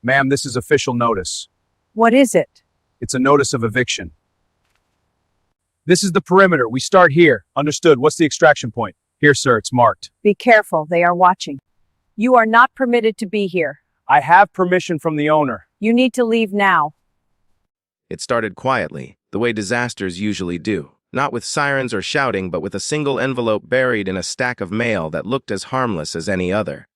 Ma'am, this is official notice. What is it? It's a notice of eviction. This is the perimeter. We start here. Understood. What's the extraction point? Here, sir, it's marked. Be careful, they are watching. You are not permitted to be here. I have permission from the owner. You need to leave now. It started quietly, the way disasters usually do. Not with sirens or shouting, but with a single envelope buried in a stack of mail that looked as harmless as any other.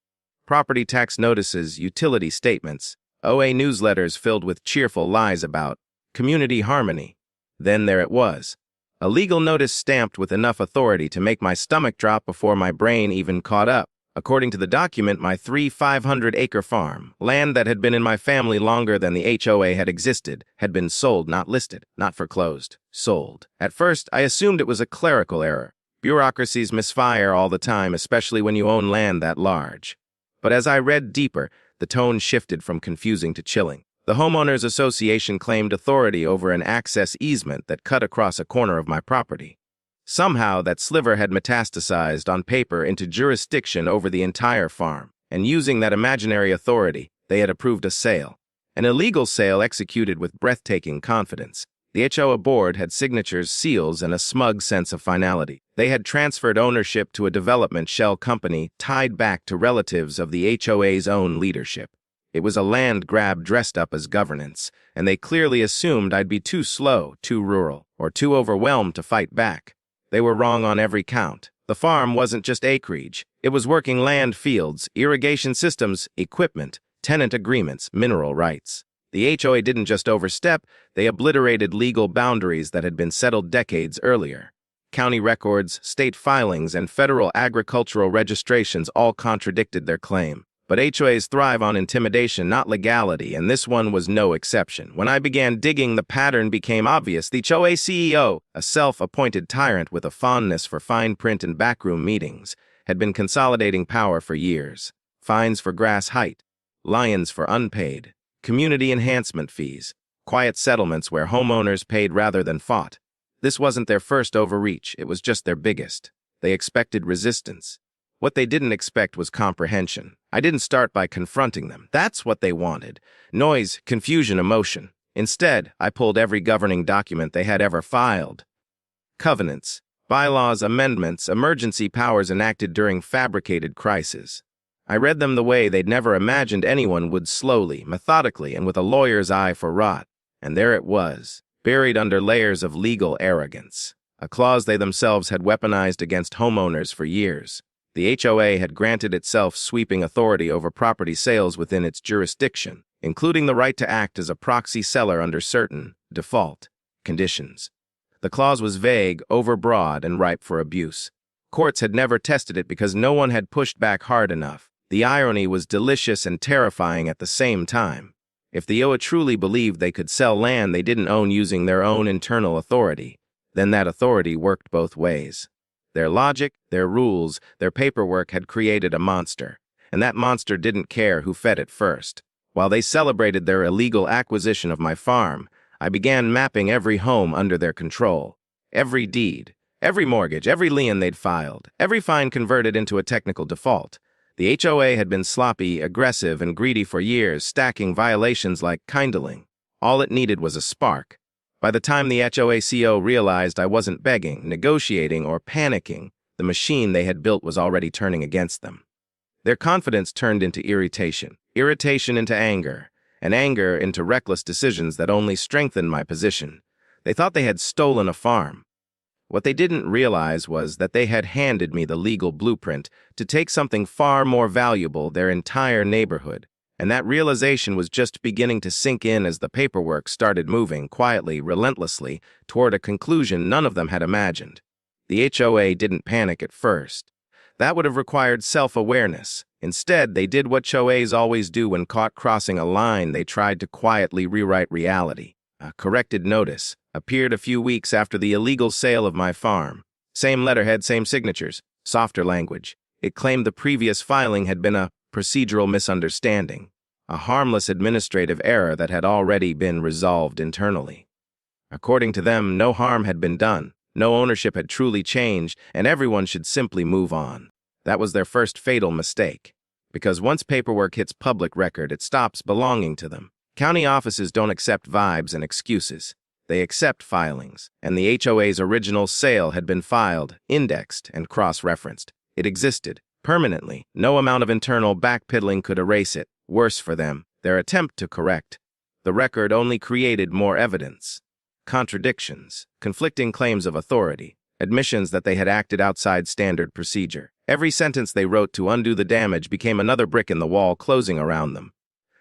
Property tax notices, utility statements, OA newsletters filled with cheerful lies about community harmony. Then there it was. A legal notice stamped with enough authority to make my stomach drop before my brain even caught up. According to the document, my 500-acre farm, land that had been in my family longer than the HOA had existed, had been sold, not listed, not foreclosed, sold. At first, I assumed it was a clerical error. Bureaucracies misfire all the time, especially when you own land that large. But as I read deeper, the tone shifted from confusing to chilling. The Homeowners Association claimed authority over an access easement that cut across a corner of my property. Somehow, that sliver had metastasized on paper into jurisdiction over the entire farm, and using that imaginary authority, they had approved a sale. An illegal sale executed with breathtaking confidence. The HOA board had signatures, seals, and a smug sense of finality. They had transferred ownership to a development shell company tied back to relatives of the HOA's own leadership. It was a land grab dressed up as governance, and they clearly assumed I'd be too slow, too rural, or too overwhelmed to fight back. They were wrong on every count. The farm wasn't just acreage. It was working land, fields, irrigation systems, equipment, tenant agreements, mineral rights. The HOA didn't just overstep, they obliterated legal boundaries that had been settled decades earlier. County records, state filings, and federal agricultural registrations all contradicted their claim. But HOAs thrive on intimidation, not legality, and this one was no exception. When I began digging, the pattern became obvious. The HOA CEO, a self-appointed tyrant with a fondness for fine print and backroom meetings, had been consolidating power for years. Fines for grass height, liens for unpaid, community enhancement fees, quiet settlements where homeowners paid rather than fought. This wasn't their first overreach, it was just their biggest. They expected resistance. What they didn't expect was comprehension. I didn't start by confronting them. That's what they wanted. Noise, confusion, emotion. Instead, I pulled every governing document they had ever filed. Covenants, bylaws, amendments, emergency powers enacted during fabricated crises. I read them the way they'd never imagined anyone would, slowly, methodically, and with a lawyer's eye for rot. And there it was, buried under layers of legal arrogance. A clause they themselves had weaponized against homeowners for years. The HOA had granted itself sweeping authority over property sales within its jurisdiction, including the right to act as a proxy seller under certain default conditions. The clause was vague, overbroad, and ripe for abuse. Courts had never tested it because no one had pushed back hard enough. The irony was delicious and terrifying at the same time. If the HOA truly believed they could sell land they didn't own using their own internal authority, then that authority worked both ways. Their logic, their rules, their paperwork had created a monster, and that monster didn't care who fed it first. While they celebrated their illegal acquisition of my farm, I began mapping every home under their control. Every deed, every mortgage, every lien they'd filed, every fine converted into a technical default. The HOA had been sloppy, aggressive, and greedy for years, stacking violations like kindling. All it needed was a spark. By the time the HOA CEO realized I wasn't begging, negotiating, or panicking, the machine they had built was already turning against them. Their confidence turned into irritation, irritation into anger, and anger into reckless decisions that only strengthened my position. They thought they had stolen a farm. What they didn't realize was that they had handed me the legal blueprint to take something far more valuable, their entire neighborhood. And that realization was just beginning to sink in as the paperwork started moving quietly, relentlessly, toward a conclusion none of them had imagined. The HOA didn't panic at first. That would have required self-awareness. Instead, they did what HOAs always do when caught crossing a line. They tried to quietly rewrite reality. A corrected notice appeared a few weeks after the illegal sale of my farm. Same letterhead, same signatures, softer language. It claimed the previous filing had been a procedural misunderstanding, a harmless administrative error that had already been resolved internally. According to them, no harm had been done, no ownership had truly changed, and everyone should simply move on. That was their first fatal mistake. because once paperwork hits public record, it stops belonging to them. County offices don't accept vibes and excuses. They accept filings, and the HOA's original sale had been filed, indexed, and cross-referenced. It existed, permanently. No amount of internal backpedaling could erase it. Worse for them, their attempt to correct the record only created more evidence. Contradictions, conflicting claims of authority, admissions that they had acted outside standard procedure. Every sentence they wrote to undo the damage became another brick in the wall closing around them.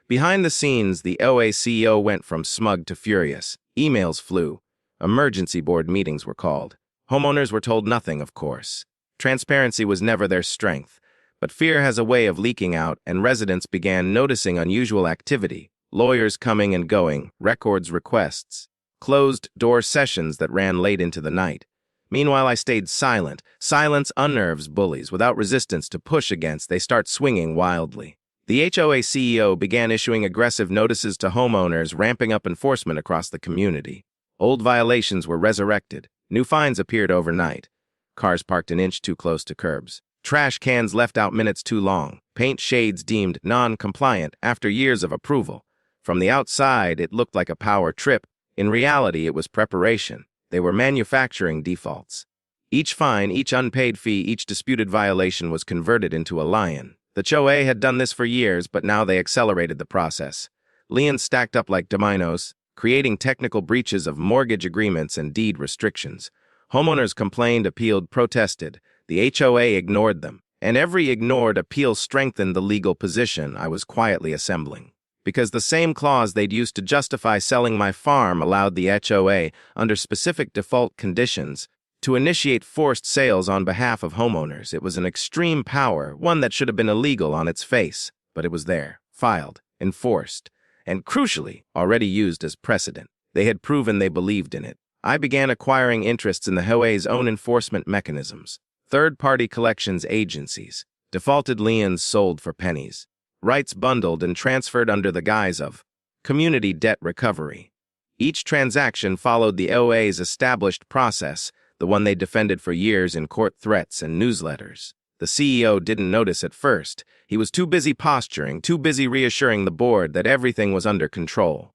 Behind the scenes, the HOA CEO went from smug to furious. Emails flew. Emergency board meetings were called. Homeowners were told nothing, of course. Transparency was never their strength, but fear has a way of leaking out, and residents began noticing unusual activity. Lawyers coming and going, records requests, closed-door sessions that ran late into the night. Meanwhile, I stayed silent. Silence unnerves bullies. Without resistance to push against, they start swinging wildly. The HOA CEO began issuing aggressive notices to homeowners, ramping up enforcement across the community. Old violations were resurrected. New fines appeared overnight. Cars parked an inch too close to curbs. Trash cans left out minutes too long. Paint shades deemed non-compliant after years of approval. From the outside, it looked like a power trip. In reality, it was preparation. They were manufacturing defaults. Each fine, each unpaid fee, each disputed violation was converted into a lion. The HOA had done this for years, but now they accelerated the process. Liens stacked up like dominoes, creating technical breaches of mortgage agreements and deed restrictions. Homeowners complained, appealed, protested. The HOA ignored them, and every ignored appeal strengthened the legal position I was quietly assembling. Because the same clause they'd used to justify selling my farm allowed the HOA, under specific default conditions, to initiate forced sales on behalf of homeowners. It was an extreme power, one that should have been illegal on its face, but it was there, filed, enforced, and crucially, already used as precedent. They had proven they believed in it. I began acquiring interests in the HOA's own enforcement mechanisms, third-party collections agencies, defaulted liens sold for pennies, rights bundled and transferred under the guise of community debt recovery. Each transaction followed the HOA's established process, the one they defended for years in court threats and newsletters. The CEO didn't notice at first. He was too busy posturing, too busy reassuring the board that everything was under control,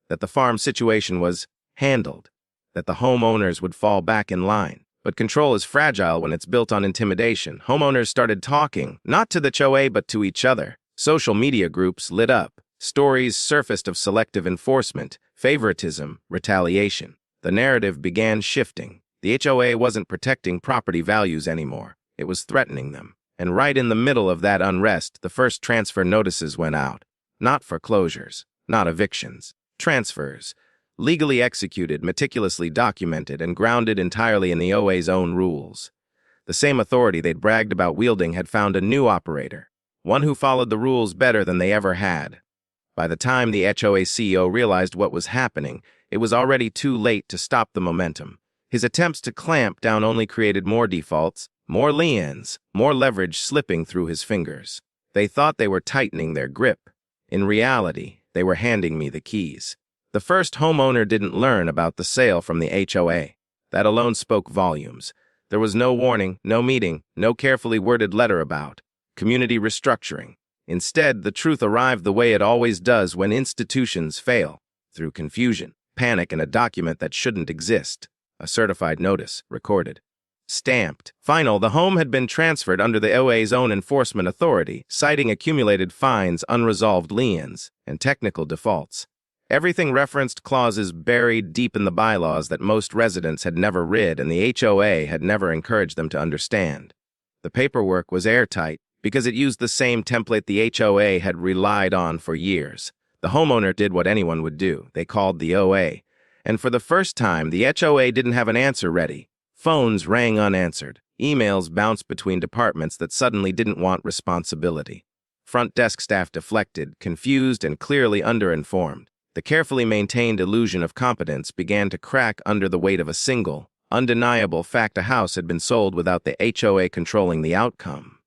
that the farm situation was handled, that the homeowners would fall back in line. But control is fragile when it's built on intimidation. Homeowners started talking, not to the HOA but to each other. Social media groups lit up. Stories surfaced of selective enforcement, favoritism, retaliation. The narrative began shifting. The HOA wasn't protecting property values anymore. It was threatening them. And right in the middle of that unrest, the first transfer notices went out. Not foreclosures, not evictions. Transfers. Legally executed, meticulously documented, and grounded entirely in the HOA's own rules. The same authority they'd bragged about wielding had found a new operator, one who followed the rules better than they ever had. By the time the HOA CEO realized what was happening, it was already too late to stop the momentum. His attempts to clamp down only created more defaults, more liens, more leverage slipping through his fingers. They thought they were tightening their grip. In reality, they were handing me the keys. The first homeowner didn't learn about the sale from the HOA. That alone spoke volumes. There was no warning, no meeting, no carefully worded letter about community restructuring. Instead, the truth arrived the way it always does when institutions fail, through confusion, panic, and a document that shouldn't exist. A certified notice, recorded, stamped. Final, the home had been transferred under the HOA's own enforcement authority, citing accumulated fines, unresolved liens, and technical defaults. Everything referenced clauses buried deep in the bylaws that most residents had never read and the HOA had never encouraged them to understand. The paperwork was airtight because it used the same template the HOA had relied on for years. The homeowner did what anyone would do. They called the OA. And for the first time, the HOA didn't have an answer ready. Phones rang unanswered. Emails bounced between departments that suddenly didn't want responsibility. Front desk staff deflected, confused, and clearly underinformed. The carefully maintained illusion of competence began to crack under the weight of a single, undeniable fact: a house had been sold without the HOA controlling the outcome.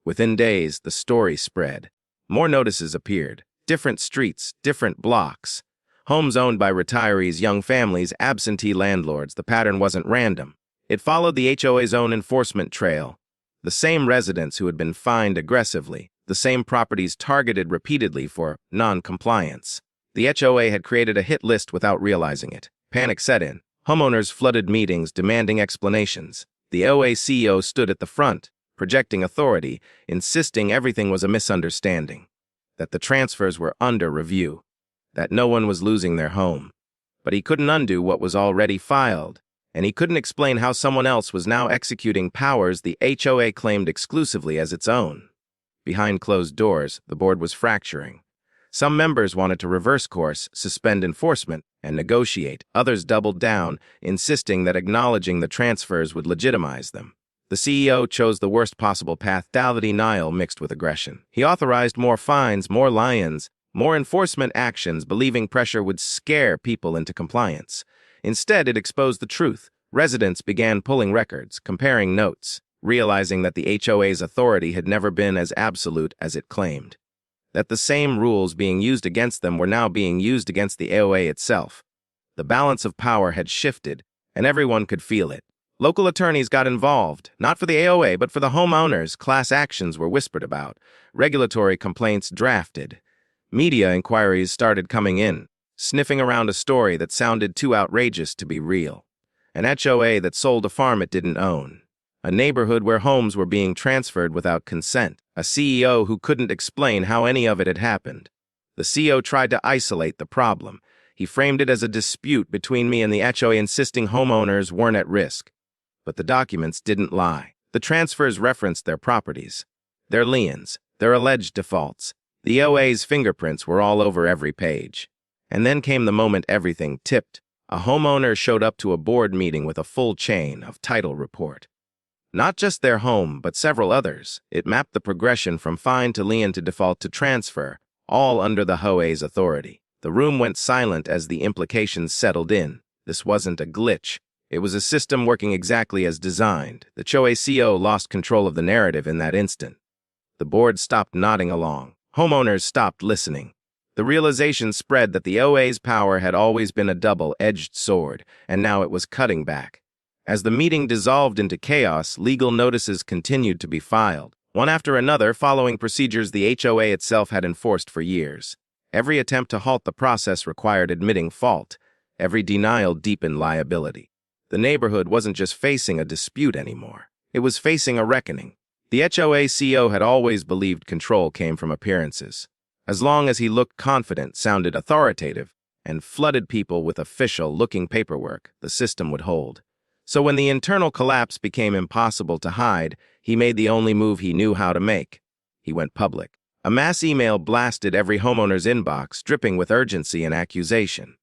Within days, the story spread. More notices appeared. Different streets, different blocks. Homes owned by retirees, young families, absentee landlords. The pattern wasn't random. It followed the HOA's own enforcement trail. The same residents who had been fined aggressively, the same properties targeted repeatedly for non-compliance. The HOA had created a hit list without realizing it. Panic set in. Homeowners flooded meetings demanding explanations. The HOA CEO stood at the front, projecting authority, insisting everything was a misunderstanding, that the transfers were under review, that no one was losing their home. But he couldn't undo what was already filed, and he couldn't explain how someone else was now executing powers the HOA claimed exclusively as its own. Behind closed doors, the board was fracturing. Some members wanted to reverse course, suspend enforcement, and negotiate. Others doubled down, insisting that acknowledging the transfers would legitimize them. The CEO chose the worst possible path, denial mixed with aggression. He authorized more fines, more liens, more enforcement actions, believing pressure would scare people into compliance. Instead, it exposed the truth. Residents began pulling records, comparing notes, realizing that the HOA's authority had never been as absolute as it claimed, that the same rules being used against them were now being used against the HOA itself. The balance of power had shifted, and everyone could feel it. Local attorneys got involved, not for the HOA, but for the homeowners. Class actions were whispered about. Regulatory complaints drafted. Media inquiries started coming in, sniffing around a story that sounded too outrageous to be real. An HOA that sold a farm it didn't own. A neighborhood where homes were being transferred without consent. A CEO who couldn't explain how any of it had happened. The CEO tried to isolate the problem. He framed it as a dispute between me and the HOA, insisting homeowners weren't at risk. But the documents didn't lie. The transfers referenced their properties, their liens, their alleged defaults. The HOA's fingerprints were all over every page. And then came the moment everything tipped. A homeowner showed up to a board meeting with a full chain of title report. Not just their home, but several others. It mapped the progression from fine to lien to default to transfer, all under the HOA's authority. The room went silent as the implications settled in. This wasn't a glitch. It was a system working exactly as designed. The HOA CEO lost control of the narrative in that instant. The board stopped nodding along. Homeowners stopped listening. The realization spread that the HOA's power had always been a double-edged sword, and now it was cutting back. As the meeting dissolved into chaos, legal notices continued to be filed, one after another following procedures the HOA itself had enforced for years. Every attempt to halt the process required admitting fault. Every denial deepened liability. The neighborhood wasn't just facing a dispute anymore. It was facing a reckoning. The HOA CEO had always believed control came from appearances. As long as he looked confident, sounded authoritative, and flooded people with official-looking paperwork, the system would hold. So when the internal collapse became impossible to hide, he made the only move he knew how to make. He went public. A mass email blasted every homeowner's inbox, dripping with urgency and accusation.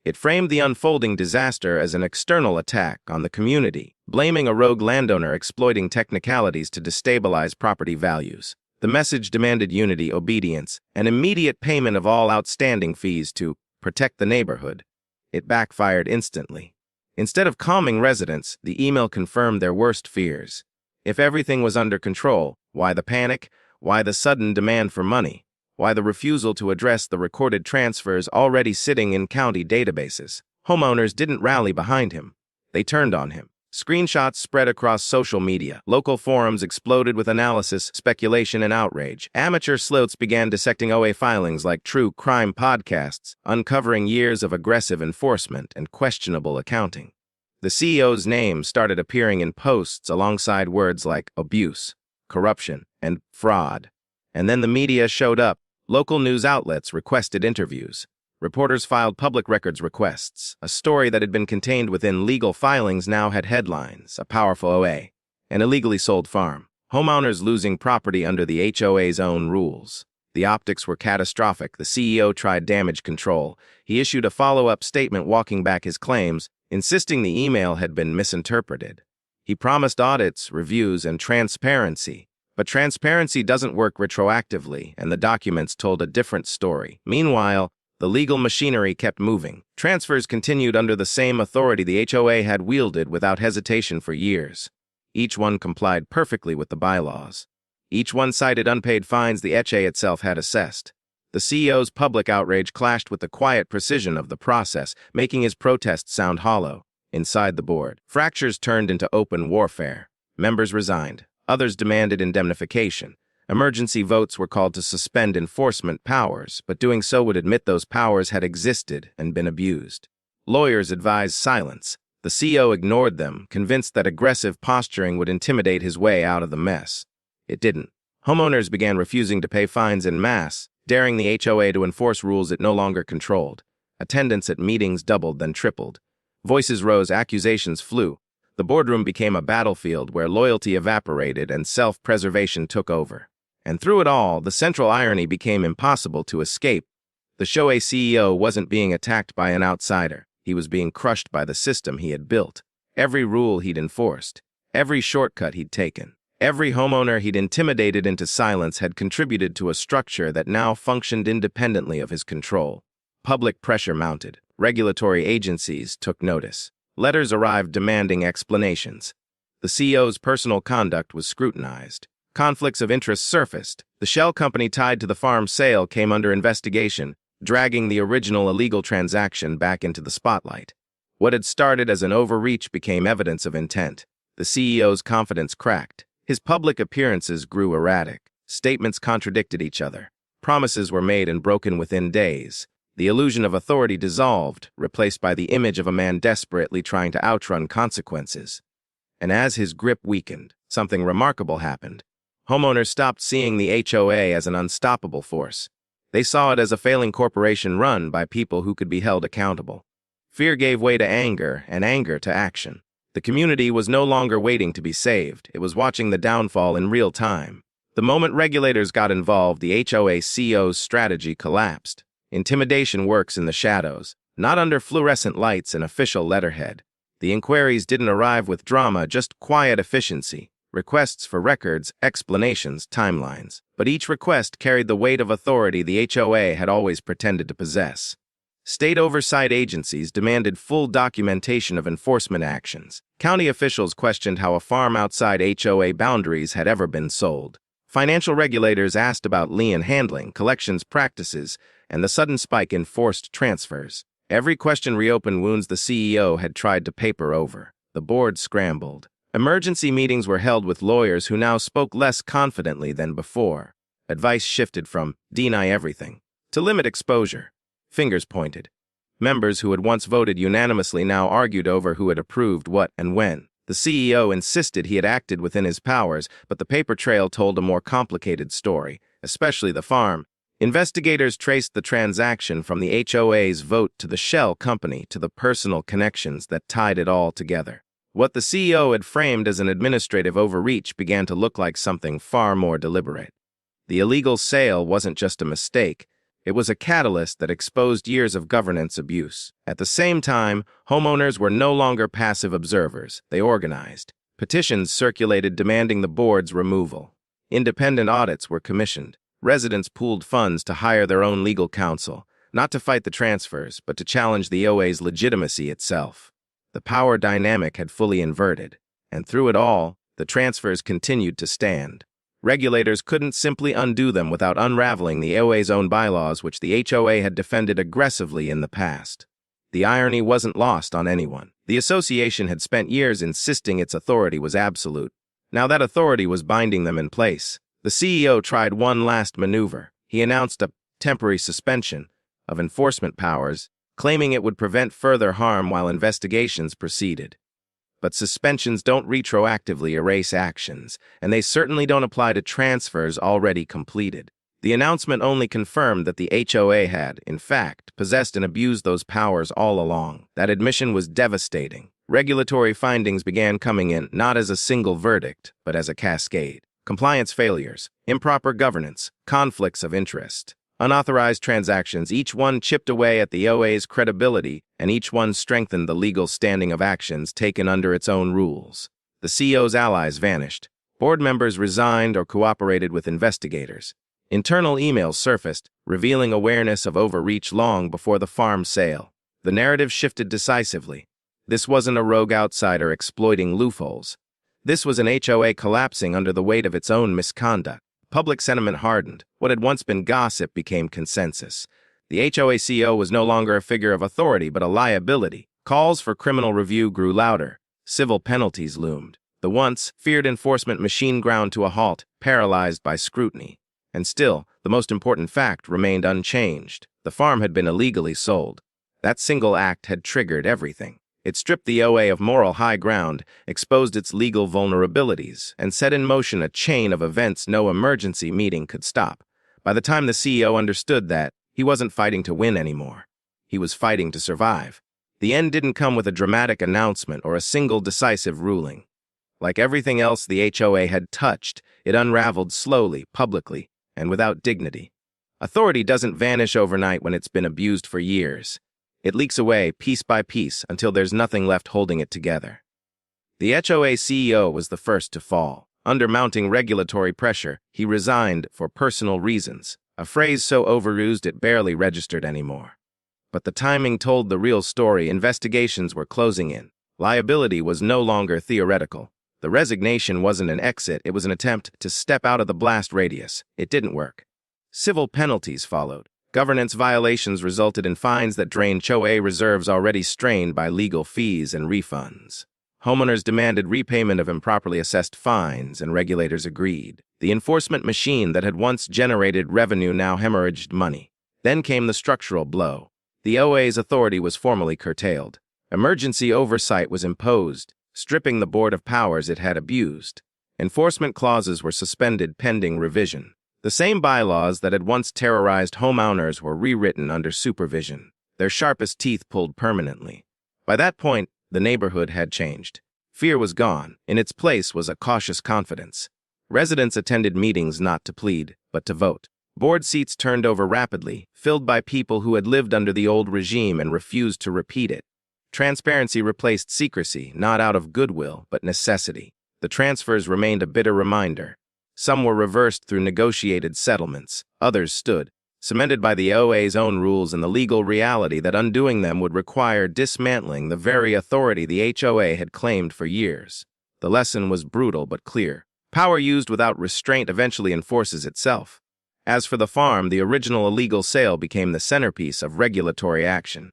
It framed the unfolding disaster as an external attack on the community, blaming a rogue landowner exploiting technicalities to destabilize property values. The message demanded unity, obedience, and immediate payment of all outstanding fees to protect the neighborhood. It backfired instantly. Instead of calming residents, the email confirmed their worst fears. If everything was under control, why the panic? Why the sudden demand for money? Why the refusal to address the recorded transfers already sitting in county databases? Homeowners didn't rally behind him. They turned on him. Screenshots spread across social media. Local forums exploded with analysis, speculation, and outrage. Amateur sleuths began dissecting OA filings like true crime podcasts, uncovering years of aggressive enforcement and questionable accounting. The CEO's name started appearing in posts alongside words like abuse, corruption, and fraud. And then the media showed up. Local news outlets requested interviews. Reporters filed public records requests. A story that had been contained within legal filings now had headlines: a powerful OA, an illegally sold farm, homeowners losing property under the HOA's own rules. The optics were catastrophic. The CEO tried damage control. He issued a follow-up statement walking back his claims, insisting the email had been misinterpreted. He promised audits, reviews, and transparency. But transparency doesn't work retroactively, and the documents told a different story. Meanwhile, the legal machinery kept moving. Transfers continued under the same authority the HOA had wielded without hesitation for years. Each one complied perfectly with the bylaws. Each one cited unpaid fines the HOA itself had assessed. The CEO's public outrage clashed with the quiet precision of the process, making his protests sound hollow. Inside the board, fractures turned into open warfare. Members resigned. Others demanded indemnification. Emergency votes were called to suspend enforcement powers, but doing so would admit those powers had existed and been abused. Lawyers advised silence. The CEO ignored them, convinced that aggressive posturing would intimidate his way out of the mess. It didn't. Homeowners began refusing to pay fines en masse, daring the HOA to enforce rules it no longer controlled. Attendance at meetings doubled, then tripled. Voices rose, accusations flew. The boardroom became a battlefield where loyalty evaporated and self-preservation took over. And through it all, the central irony became impossible to escape. The HOA CEO wasn't being attacked by an outsider. He was being crushed by the system he had built. Every rule he'd enforced, every shortcut he'd taken, every homeowner he'd intimidated into silence had contributed to a structure that now functioned independently of his control. Public pressure mounted. Regulatory agencies took notice. Letters arrived demanding explanations. The CEO's personal conduct was scrutinized. Conflicts of interest surfaced. The shell company tied to the farm sale came under investigation, dragging the original illegal transaction back into the spotlight. What had started as an overreach became evidence of intent. The CEO's confidence cracked. His public appearances grew erratic. Statements contradicted each other. Promises were made and broken within days. The illusion of authority dissolved, replaced by the image of a man desperately trying to outrun consequences. And as his grip weakened, something remarkable happened. Homeowners stopped seeing the HOA as an unstoppable force. They saw it as a failing corporation run by people who could be held accountable. Fear gave way to anger, and anger to action. The community was no longer waiting to be saved. It was watching the downfall in real time. The moment regulators got involved, the HOA CEO's strategy collapsed. Intimidation works in the shadows, not under fluorescent lights and official letterhead. The inquiries didn't arrive with drama, just quiet efficiency. Requests for records, explanations, timelines. But each request carried the weight of authority the HOA had always pretended to possess. State oversight agencies demanded full documentation of enforcement actions. County officials questioned how a farm outside HOA boundaries had ever been sold. Financial regulators asked about lien handling, collections practices, and the sudden spike in forced transfers. Every question reopened wounds the CEO had tried to paper over. The board scrambled. Emergency meetings were held with lawyers who now spoke less confidently than before. Advice shifted from deny everything to limit exposure. Fingers pointed. Members who had once voted unanimously now argued over who had approved what and when. The CEO insisted he had acted within his powers, but the paper trail told a more complicated story, especially the farm. Investigators traced the transaction from the HOA's vote to the shell company to the personal connections that tied it all together. What the CEO had framed as an administrative overreach began to look like something far more deliberate. The illegal sale wasn't just a mistake. It was a catalyst that exposed years of governance abuse. At the same time, homeowners were no longer passive observers. They organized. Petitions circulated demanding the board's removal. Independent audits were commissioned. Residents pooled funds to hire their own legal counsel, not to fight the transfers, but to challenge the OA's legitimacy itself. The power dynamic had fully inverted, and through it all, the transfers continued to stand. Regulators couldn't simply undo them without unraveling the OA's own bylaws, which the HOA had defended aggressively in the past. The irony wasn't lost on anyone. The association had spent years insisting its authority was absolute. Now that authority was binding them in place. The CEO tried one last maneuver. He announced a temporary suspension of enforcement powers, claiming it would prevent further harm while investigations proceeded. But suspensions don't retroactively erase actions, and they certainly don't apply to transfers already completed. The announcement only confirmed that the HOA had, in fact, possessed and abused those powers all along. That admission was devastating. Regulatory findings began coming in not as a single verdict, but as a cascade. Compliance failures, improper governance, conflicts of interest, unauthorized transactions, each one chipped away at the OA's credibility, and each one strengthened the legal standing of actions taken under its own rules. The CEO's allies vanished. Board members resigned or cooperated with investigators. Internal emails surfaced, revealing awareness of overreach long before the farm sale. The narrative shifted decisively. This wasn't a rogue outsider exploiting loopholes. This was an HOA collapsing under the weight of its own misconduct. Public sentiment hardened. What had once been gossip became consensus. The HOA CEO was no longer a figure of authority, but a liability. Calls for criminal review grew louder. Civil penalties loomed. The once feared enforcement machine ground to a halt. paralyzed by scrutiny. And still, the most important fact remained unchanged. The farm had been illegally sold. That single act had triggered everything. It stripped the OA of moral high ground, exposed its legal vulnerabilities, and set in motion a chain of events no emergency meeting could stop. By the time the CEO understood that, he wasn't fighting to win anymore. He was fighting to survive. The end didn't come with a dramatic announcement or a single decisive ruling. Like everything else the HOA had touched, it unraveled slowly, publicly, and without dignity. Authority doesn't vanish overnight when it's been abused for years. It leaks away piece by piece until there's nothing left holding it together. The HOA CEO was the first to fall. Under mounting regulatory pressure, he resigned for personal reasons, a phrase so overused it barely registered anymore. But the timing told the real story. Investigations were closing in. Liability was no longer theoretical. The resignation wasn't an exit, it was an attempt to step out of the blast radius. It didn't work. Civil penalties followed. Governance violations resulted in fines that drained HOA reserves already strained by legal fees and refunds. Homeowners demanded repayment of improperly assessed fines, and regulators agreed. The enforcement machine that had once generated revenue now hemorrhaged money. Then came the structural blow. The OA's authority was formally curtailed. Emergency oversight was imposed, stripping the board of powers it had abused. Enforcement clauses were suspended pending revision. The same bylaws that had once terrorized homeowners were rewritten under supervision, their sharpest teeth pulled permanently. By that point, the neighborhood had changed. Fear was gone. In its place was a cautious confidence. Residents attended meetings not to plead, but to vote. Board seats turned over rapidly, filled by people who had lived under the old regime and refused to repeat it. Transparency replaced secrecy, not out of goodwill, but necessity. The transfers remained a bitter reminder. Some were reversed through negotiated settlements. Others stood, cemented by the OA's own rules and the legal reality that undoing them would require dismantling the very authority the HOA had claimed for years. The lesson was brutal but clear. Power used without restraint eventually enforces itself. As for the farm, the original illegal sale became the centerpiece of regulatory action.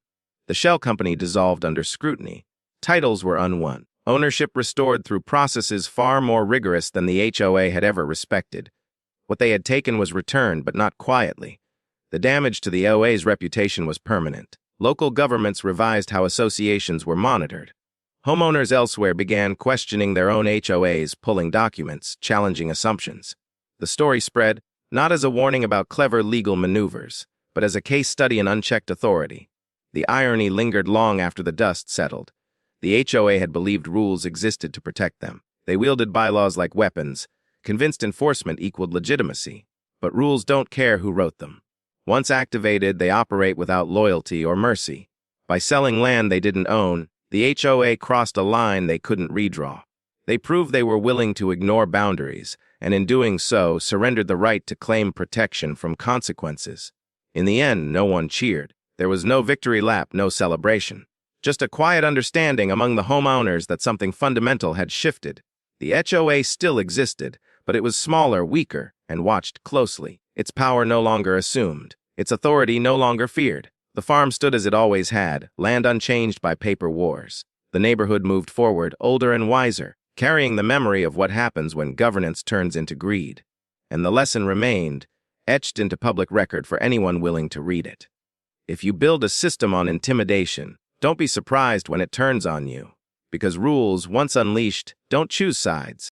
The shell company dissolved under scrutiny. Titles were unwon. Ownership restored through processes far more rigorous than the HOA had ever respected. What they had taken was returned, but not quietly. The damage to the OA's reputation was permanent. Local governments revised how associations were monitored. Homeowners elsewhere began questioning their own HOAs, pulling documents, challenging assumptions. The story spread, not as a warning about clever legal maneuvers, but as a case study in unchecked authority. The irony lingered long after the dust settled. The HOA had believed rules existed to protect them. They wielded bylaws like weapons, convinced enforcement equaled legitimacy. But rules don't care who wrote them. Once activated, they operate without loyalty or mercy. By selling land they didn't own, the HOA crossed a line they couldn't redraw. They proved they were willing to ignore boundaries, and in doing so, surrendered the right to claim protection from consequences. In the end, no one cheered. There was no victory lap, no celebration. Just a quiet understanding among the homeowners that something fundamental had shifted. The HOA still existed, but it was smaller, weaker, and watched closely. Its power no longer assumed. Its authority no longer feared. The farm stood as it always had, land unchanged by paper wars. The neighborhood moved forward, older and wiser, carrying the memory of what happens when governance turns into greed. And the lesson remained, etched into public record for anyone willing to read it. If you build a system on intimidation, don't be surprised when it turns on you, because rules, once unleashed, don't choose sides.